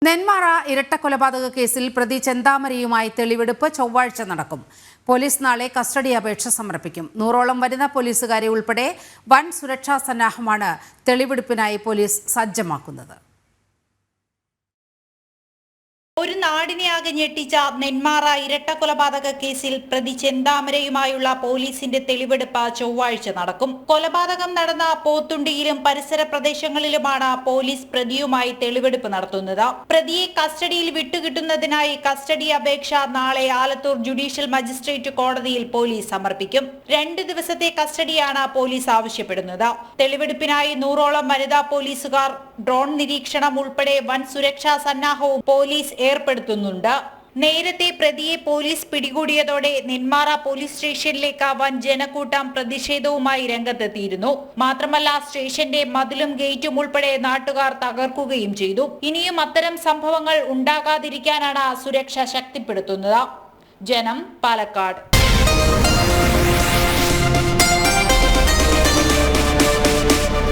നെന്മാറ ഇരട്ടക്കൊലപാതക കേസിൽ പ്രതി ചെന്താമരയുമായി തെളിവെടുപ്പ് ചൊവ്വാഴ്ച നടക്കും. പോലീസ് നാളെ കസ്റ്റഡി അപേക്ഷ സമർപ്പിക്കും. 100ഓളം വനിതാ പോലീസുകാരെ ഉൾപ്പെടെ വൻ സുരക്ഷാ സന്നാഹമാണ് തെളിവെടുപ്പിനായി പോലീസ് സജ്ജമാക്കുന്നത്. ഒരു നാടിനെ ആകെ ഞെട്ടിച്ച നെന്മാറ ഇരട്ടക്കൊലപാതക കേസിൽ പ്രതി ചെന്താമരയുമായുള്ള പോലീസിന്റെ തെളിവെടുപ്പ് ചൊവ്വാഴ്ച നടക്കും. കൊലപാതകം നടന്ന പോത്തുണ്ടിയിലും പരിസര പ്രദേശങ്ങളിലുമാണ് പോലീസ് പ്രതിയുമായി തെളിവെടുപ്പ് നടത്തുന്നത്. പ്രതിയെ കസ്റ്റഡിയിൽ വിട്ടുകിട്ടുന്നതിനായി കസ്റ്റഡി അപേക്ഷ നാളെ ആലത്തൂർ ജുഡീഷ്യൽ മജിസ്ട്രേറ്റ് കോടതിയിൽ പോലീസ് സമർപ്പിക്കും. 2 ദിവസത്തെ കസ്റ്റഡിയാണ് പോലീസ് ആവശ്യപ്പെടുന്നത്. തെളിവെടുപ്പിനായി 100ഓളം വനിതാ പോലീസുകാർ, ഡ്രോൺ നിരീക്ഷണം ഉൾപ്പെടെ വൻ സുരക്ഷാ സന്നാഹവും പോലീസ് ഏർപ്പെടുത്തുന്നുണ്ട്. നേരത്തെ പ്രതിയെ പോലീസ് പിടികൂടിയതോടെ നെന്മാറ പോലീസ് സ്റ്റേഷനിലേക്ക് വൻ ജനക്കൂട്ടം പ്രതിഷേധവുമായി രംഗത്തെത്തിയിരുന്നു. മാത്രമല്ല, സ്റ്റേഷന്റെ മതിലും ഗേറ്റും ഉൾപ്പെടെ നാട്ടുകാർ തകർക്കുകയും ചെയ്തു. ഇനിയും അത്തരം സംഭവങ്ങൾ ഉണ്ടാകാതിരിക്കാനാണ് സുരക്ഷ ശക്തിപ്പെടുത്തുന്നത്. ജനം, പാലക്കാട്.